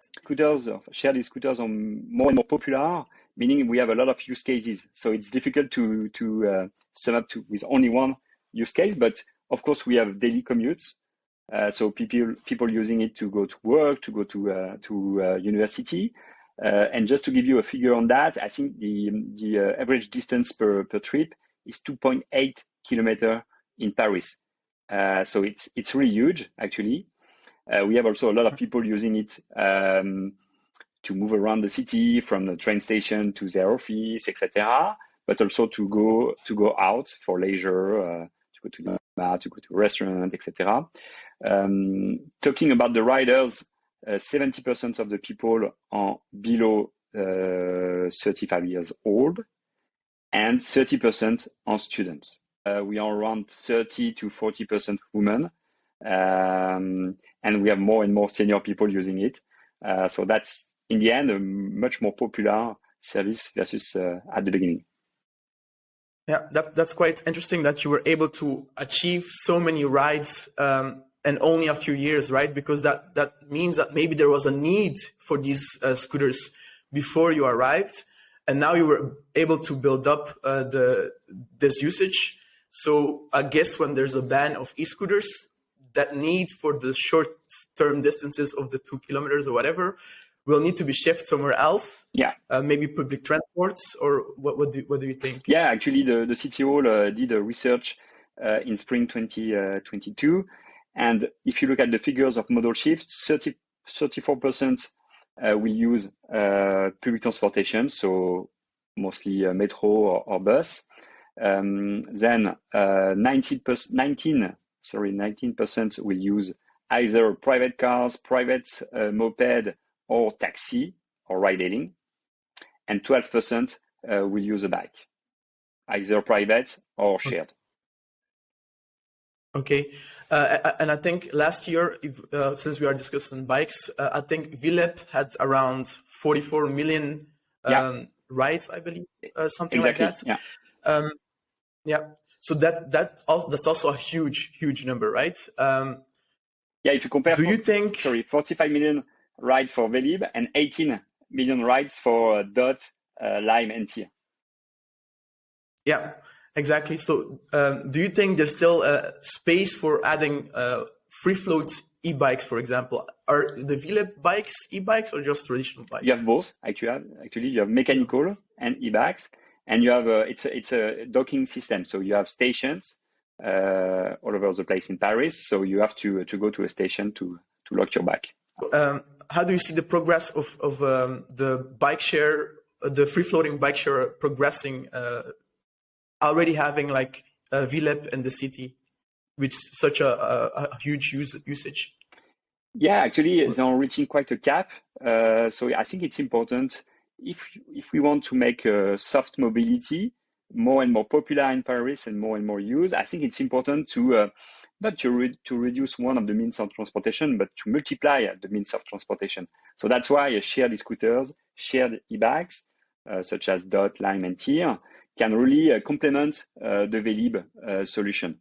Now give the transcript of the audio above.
scooters, shared e-scooters are more and more popular, meaning we have a lot of use cases. So it's difficult to sum up with only one use case, but of course we have daily commutes. So people using it to go to work, to go to university. And just to give you a figure on that, I think the average distance per trip is 2.8 kilometers in Paris. So it's really huge, actually. We have also a lot of people using it to move around the city, from the train station to their office, etc. But also to go out for leisure, to go to the bar, to go to a restaurant, etc. Talking about the riders, 70% of the people are below 35 years old, and 30% are students. We are around 30 to 40% women, and we have more and more senior people using it. So that's, in the end, a much more popular service versus at the beginning. Yeah, that's quite interesting that you were able to achieve so many rides in only a few years, right? Because that means that maybe there was a need for these scooters before you arrived, and now you were able to build up this usage. So I guess when there's a ban of e-scooters, that need for the short-term distances of the 2 kilometers or whatever will need to be shifted somewhere else. Yeah. Maybe public transports, or what do you think? Yeah, actually the City Hall did a research in spring 2022. And if you look at the figures of modal shifts, 34% will use public transportation, so mostly metro or bus. Then 19% will use either private cars, private moped, or taxi or ride-hailing, and 12% will use a bike, either private or shared. Okay, and I think last year, since we are discussing bikes, I think Vilep had around 44 million rides, I believe, something exactly. like that. Yeah. So that's also a huge number, right? Yeah, if you compare, 45 million rides for Velib and 18 million rides for Dott, Lime, and Tier. Yeah, exactly. So do you think there's still space for adding free float e-bikes, for example? Are the Velib bikes e-bikes or just traditional bikes? You have both, actually. You have mechanical and e-bikes. And you have it's a docking system, so you have stations all over the place in Paris. So you have to go to a station to lock your bike. How do you see the progress of the bike share, the free floating bike share progressing? Already having like Vilep in the city, with such a huge usage. Yeah, actually, they're reaching quite a cap. So I think it's important. If we want to make soft mobility more and more popular in Paris and more used, I think it's important to not to reduce one of the means of transportation, but to multiply the means of transportation. So that's why shared e-scooters, shared e-bikes, such as Dott, Lime, and Tier, can really complement the Velib solution.